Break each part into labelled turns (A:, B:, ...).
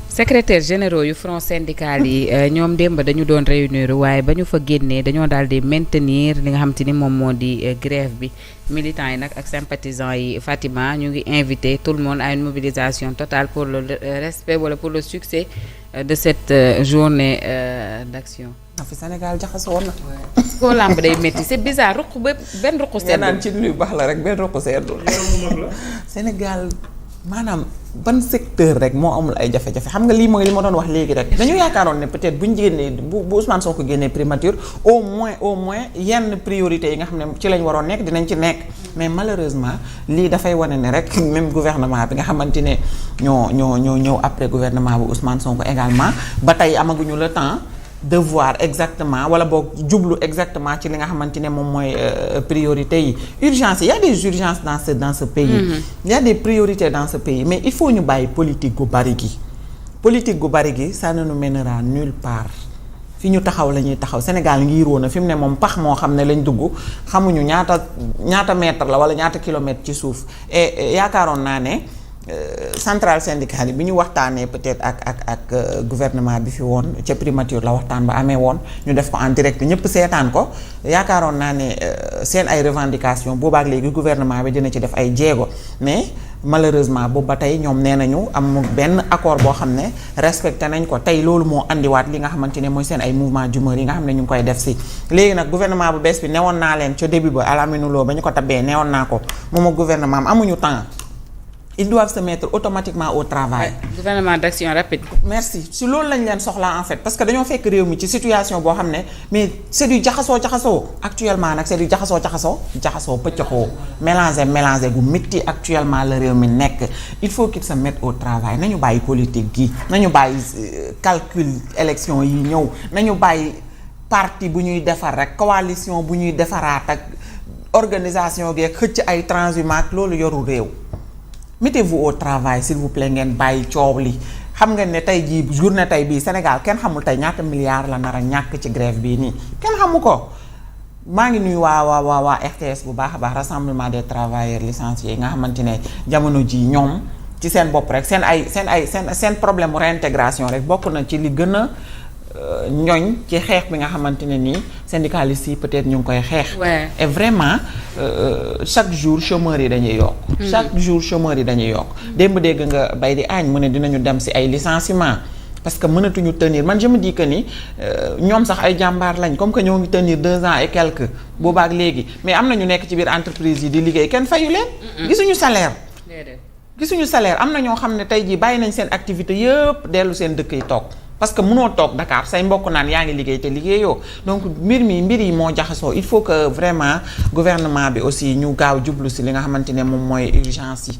A: secrétaire généraux yu front syndical yi ñoom démb dañu doon réunir waaye ba ñu fa génnee dañoo daal di maintenir li nga xam te ni moom moo di grève bi militants yi nag ak sympathisants yi Fatima ñu ngi invité tout le monde à une mobilisation totale pour le respect wala pour le succès de cette journée d'action.
B: fi Sénégal jaxasoo na.
A: koo làmb day métti c'est bizarre ruq ba benn ruq seetlu.
B: naan ci luy baax la rek benn ruq seetlu. Sénégal maanaam ban secteur rek moo amul ay jafe-jafe xam nga lii mooy li ma doon wax léegi rek. dañu yaakaaroon ne peut-être bu ñu génnee bu Ousmane Sonko génnee primature au moins yenn priorité yi nga xam ne ci lañ waroon nekk dinañ ci nekk. mais malheureusement lii dafay wane ne rek même gouvernement bi nga xamante ne ñoo ñëw après gouvernement bu Ousmane Sonko également ba tey amaguñu le temps. de voir exactement wala boog jublu exactement ci li nga xamante ne moom mooy priorité yi urgence il y a des urgences dans ce pays il y a des priorités dans ce pays mais il faut ñu bàyyi politique gu bari gi ça ne nous mènera nulle part fi ñu taxaw la ñuy taxaw Sénégal ngi róo na fi mu ne moom pax moo xam ne lañ dugg xamuñu ñaata mètre la wala ñaata kilomètre ci suuf et yaakaaroon naa ne centrale syndicale bi ñu waxtaanee peut-être ak gouvernement bi fi woon ca primature la waxtaan ba amee woon ñu def ko en direct ñëpp seetaan ko yaakaaroon naa ne seen ay revendication boobaak léegi gouvernement bi dina ci def ay jéego mais malheureusement boobu ba tey ñoom nee nañu am benn accord boo xam ne respecté nañ ko tey loolu moo andiwaat li nga xamante ne mooy seen ay mouvement d'humeur yi nga xam ne ñu ngi koy def si léegi nag gouvernement bu bees bi newoon naa leen ca début ba alaminuloo ba ñu ko tabbee newoon naa ko moom ak gouvernement am amuñu temps ils doivent se mettre automatiquement au travail.
A: Gouvernement d'action rapide.
B: merci si loolu lañ leen soxlaa en fait parce que dañoo fekk réew mi ci situation boo xam ne mais c'est du jaxasoo actuellement nag c'est du jaxasoo pëccaxoo mélangé gu métti actuellement la réew mi nekk il faut qu'ils se mettent au travail nañu bàyyi politique gi nañu bàyyi calcul élection yi ñëw nañu bàyyi parti bu ñuy defar rek coalition bu ñuy defaraat ak organisation gi ak xëcc ay transhumance loolu yoru réew. mettez-vous au travail s'il vous plaît ngeen bàyyi coow li xam nga ne tey jii journée tey bii Sénégal kenn xamul tey ñaata milliards la nar a ñàkk ci grève bii nii kenn xamu ko maa ngi nuyu waa RTS bu baax a baax rassemblement des travailleurs licenciés yi nga xamante ne jamono ji ñoom ci seen bopp rek seen problème mu réintégration rek bokk na ci li gën a ñoñ ci xeex bi nga xamante ne nii syndicalistes yi peut-être ñu ngi koy xeex. Et vraiment chaque jour chômeurs yi dañuy yokk. chaque jour chômeurs yi dañuy yokk. démb dégg nga bay di añ mu ne dinañu dem ci ay licenciements parce que mënatuñu tenir man je me dis que ni ñoom sax ay jàmbaar lañ comme que ñoo ngi tenir 2 ans et quelques boobaak léegi mais am na ñu nekk ci biir entreprise yi di liggéey kenn fayu leen. gisuñu salaire am na ñoo xam ne tey jii bàyyi nañ seen activité yëpp dellu seen dëkk yi toog. parce que mënoo toog Dakar say mbokk naan yaa ngi liggéey te liggéeyoo donc mbir yi moo jaxasoo il faut que vraiment gouvernement bi aussi ñu gaaw jublu si li nga xamante ne moom mooy urgence yi.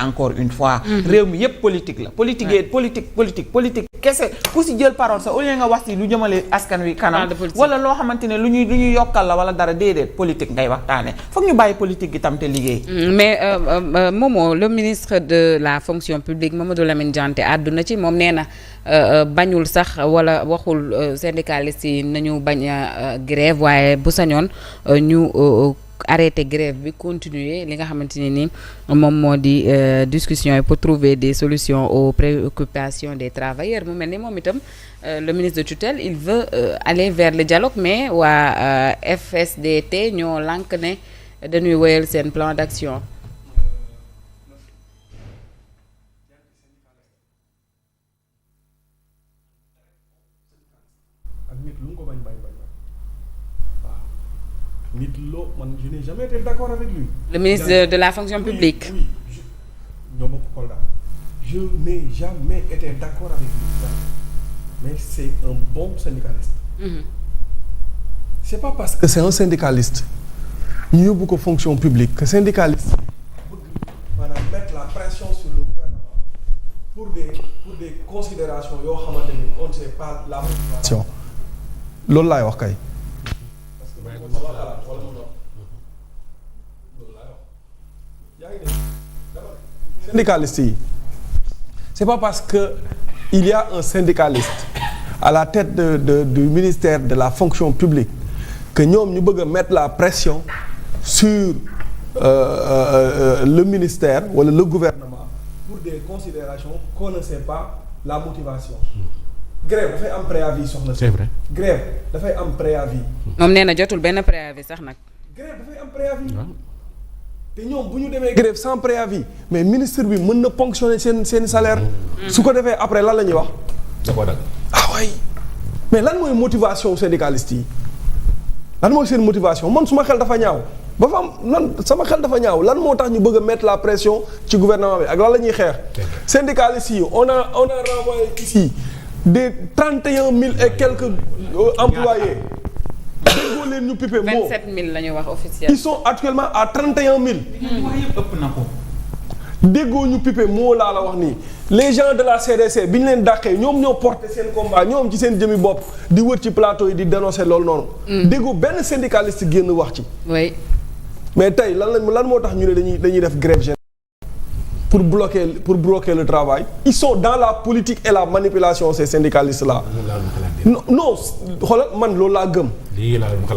B: encore une fois. réew mi yépp politique la. politique kese ku si jël parole sa au lieu nga wax si lu jëmale askan wi kanam. wala loo xamante ne lu ñuy yokkal la wala dara déedéet politique ngay waxtaane foog ñu bàyyi politique gi tam te liggéey.
A: mais Momo le ministre de la fonction publique Mamadou Lamine Dianté àdduna ci moom nee na bañul sax wala waxul syndicalistes yi nañu bañ a grève waaye bu sañoon ñu. arrêter grève bi continuer li nga xamante ne ni moom moo di discussion yi pour trouver des solutions aux préoccupations des travailleurs mu mel ni moom itam le ministre de tutelle il veut aller vers le dialogue mais waa FSDT ñoo lànk ne dañuy woyal seen plan d'action.
C: nit loo man je n'ai jamais été d'accord avec lui.
A: Le ministre de la fonction publique.
C: Oui ñoo bokk Kolda. Je n'ai jamais été d'accord avec lui. Mais c'est un bon syndicaliste. C'est pas parce que c'est un syndicaliste ñu yóbbu ko fonction publique que syndicaliste bëgg maanaam mettre la pression sur le gouvernement pour des considérations yoo xamante ni on ne sait pas la motivation. loolu laay wax kay. syndicalistes yi c'est pas parce que il y a un syndicaliste à la tête du ministère de la fonction publique que ñoom ñu bëgg a mettre la pression sur le ministère wala le gouvernement pour des considérations qu'on ne sait pas la motivation. grève dafay am préavis soxna si.
D: c'est vrai
C: grève dafay am préavis.
A: moom nee na jotul benn préavis sax nag.
C: grève dafay am préavis. te ñoom bu ñu demee grève sans préavis mais ministre bi mën na ponctionner seen salaire. su ko defee après lan la ñuy wax.
D: da koo dagg.
C: ah waay mais lan mooy motivation syndicaliste yi lan mooy seen motivation man suma xel dafa ñaaw ba fa am lan sama xel dafa ñaaw lan moo tax ñu bëgg a mettre la pression ci gouvernement bi ak lan la ñuy xeex. syndicalistes yi on a renvoyé ici des 31 000 et quelques employés. déggoo leen ñu pipe moo
A: 27 000 la ñu wax officiel.
C: ils sont actuellement à 31 000.
B: ëpp na ko.
C: déggoo ñu pipe moo laa la wax nii les gens de la CDC bi ñu leen dàqee ñoom ñoo porté seen combat ñoom ci seen jëmi bopp di wër ci plateau yi di dénoncer loolu noonu. déggoo benn syndicaliste génn wax ci.
A: oui.
C: mais tey lan moo tax ñu ne dañuy def grève générale pour bloquer le travail. ils sont dans la politique et la manipulation ces syndicalistes là. non xoolal man loolu laa gëm.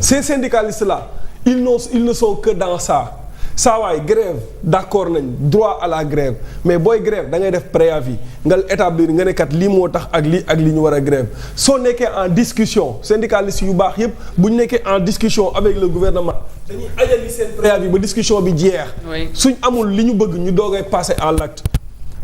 C: ces syndicalistes là ils ne sont que dans ça. saa waay grève d'accord nañ droit à la grève mais booy grève da ngay def préavis nga établir nga ne kat lii moo tax ak li ñu war a grève soo nekkee en discussion syndicalistes yu baax yépp bu ñu nekkee en discussion avec le gouvernement dañuy ajali seen préavis ba discussion bi jeex. suñ amul li ñu bëgg ñu doogay passer à l'acte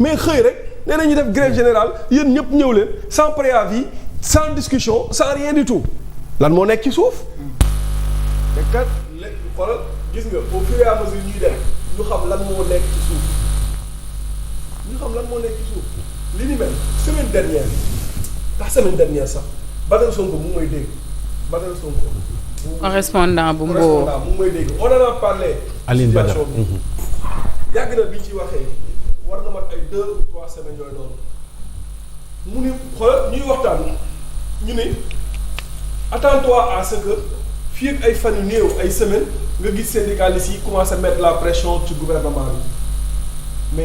C: mais xëy rek nee nañu def grève générale yéen ñëpp ñëw leen sans préavis sans discussion sans rien du tout lan moo nekk ci suuf te kat xoolal gis nga au fur et à mesure ñuy dem ñu xam lan moo nekk ci suuf li ni mel semaine dernière sax Badara Sonko mu ngi may dégg Badara Sonko.
A: correspondant bu Mbour
C: mu ngi may dégg on en a parlé.
D: Aline Badara
C: yàgg na bi ñu ci waxee war na mat ay 2 ou 3 semaines yooyu noonu mu ni xoolal ñuy waxtaan ñu ne attends-toi à ce que fii ak ay fan yu néew ay semaines. nga gis syndicalistes yi commencé mettre la pression ci gouvernement bi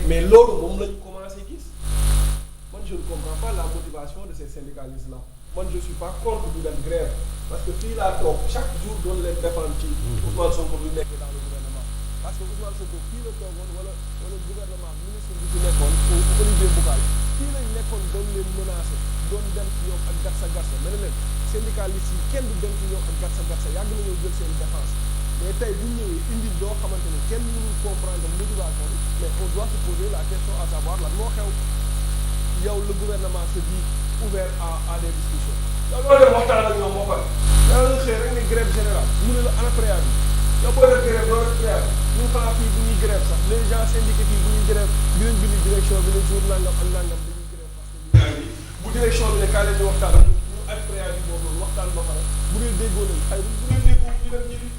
C: mais loolu moom lañu commencé gis man je ne comprends pas la motivation de ces syndicalistes là man je suis pas contre ñu dem grève parce que fii laa toog chaque jour doon leen défendre ci Ousmane Sonko bi nekk dans le gouvernement parce que Ousmane Sonko fii la toogoon wala gouvernement ministre bi ci nekkoon Olivier Boucal fii lañ nekkoon doon leen menacé doon dem ci ñoom ak gatsa ma ne leen syndicalistes yi kenn du dem ci ñoom ak gatsa yàgg nañoo jël seen défense mais tey bu ñu ñëwee indi doo xamante ni kenn mënul comprendre motivation bi mais on doit se poser la question à savoir lan moo xew yow le gouvernement se dit ouvert à des discussions. yow loolu dem waxtaan ak ñoom moo pare. yow nga xëy rek ni grève générale mu ne la ana préavis yow boo def grève doo def préavis ñun xanaa fii bu ñuy grève sax les gens syndiqués yi bu ñuy grève dinañ bind direction bi ne jour nangam ak nangam dañuy grève parce que bu direction bi ne kaa leen ñu waxtaan ak ñu ak préavis boobu waxtaan ba pare bu dee déggoo nañ xëy bu dee déggoo ñu dem ñibbi.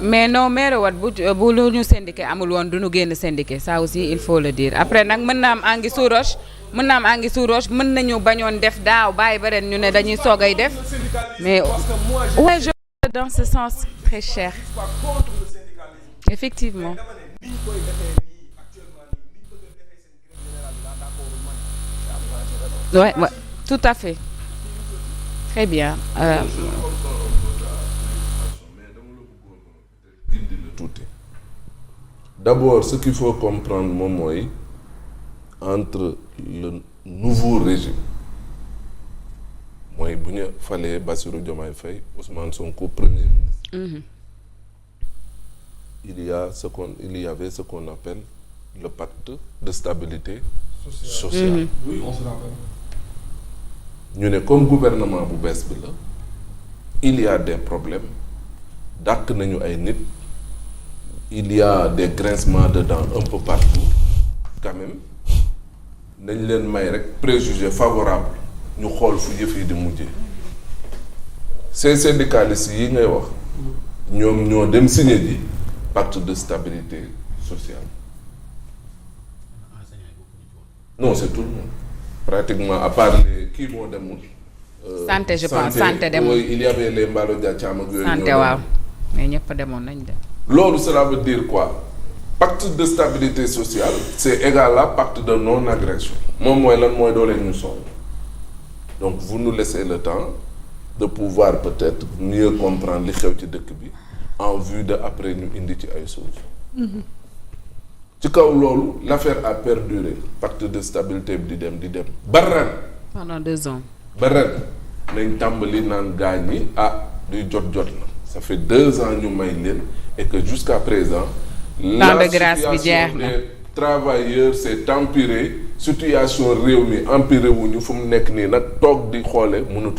A: mais non maire wat bu lu ñu syndiqué amul woon du ñu génn syndiqué ça aussi il faut le dire après nag mën na am anguille sous roche mën nañu bañoon def daaw bàyyi ba ren ñu ne dañuy soogay def mais ouais je dans ce sens très cher effectivement ouais tout à fait très bien.
E: D'abord, ce qu'il faut comprendre moom mooy entre le nouveau régime mooy bu ñu falee Bassirou Diomaye Faye Ousmane Sonko premier ministre. Il y avait ce qu'on appelle le pacte de stabilité sociale.
C: Oui, on se rappelle.
E: ñu ne comme gouvernement bu bees bi la il y a des problèmes dàq nañu ay nit il y a des grincements de dents un peu partout quand même nañ leen may rek préjugé favorable ñu xool fu yëf yi di mujjee ces syndicalistes yi ngay wax ñoom ñoo dem signer ji pacte de stabilité sociale non c'est tout le monde pratiquement à part les kii moo demul.
A: santé je pense santé demul
E: il y avait les Mballo Dia Thiam ak yooyu.
A: santé waaw mais ñëpp demoon nañ dem.
E: loolu cela veut dire quoi pacte de stabilité sociale c'est égal à pacte de non-agression moom mooy lan mooy doo leen ñu sonn donc vous nous laissez le temps de pouvoir peut-être mieux comprendre li xew ci dëkk bi en vue de après ñu indi ci ay choses ci kaw loolu l'affaire a perduré pacte de stabilité bi di dem ba ren.
A: pendant 2 ans.
E: ba ren nañ tàmbali naan gaañ ñi luy jot na ça fait 2 ans ñu may leen et que jusqu'à présent.
A: temps de grâce bi jeex na
E: des travailleurs s'est empiré situation réew mi empiré wuñu fu mu nekk nii nag toog di xoole mënatul.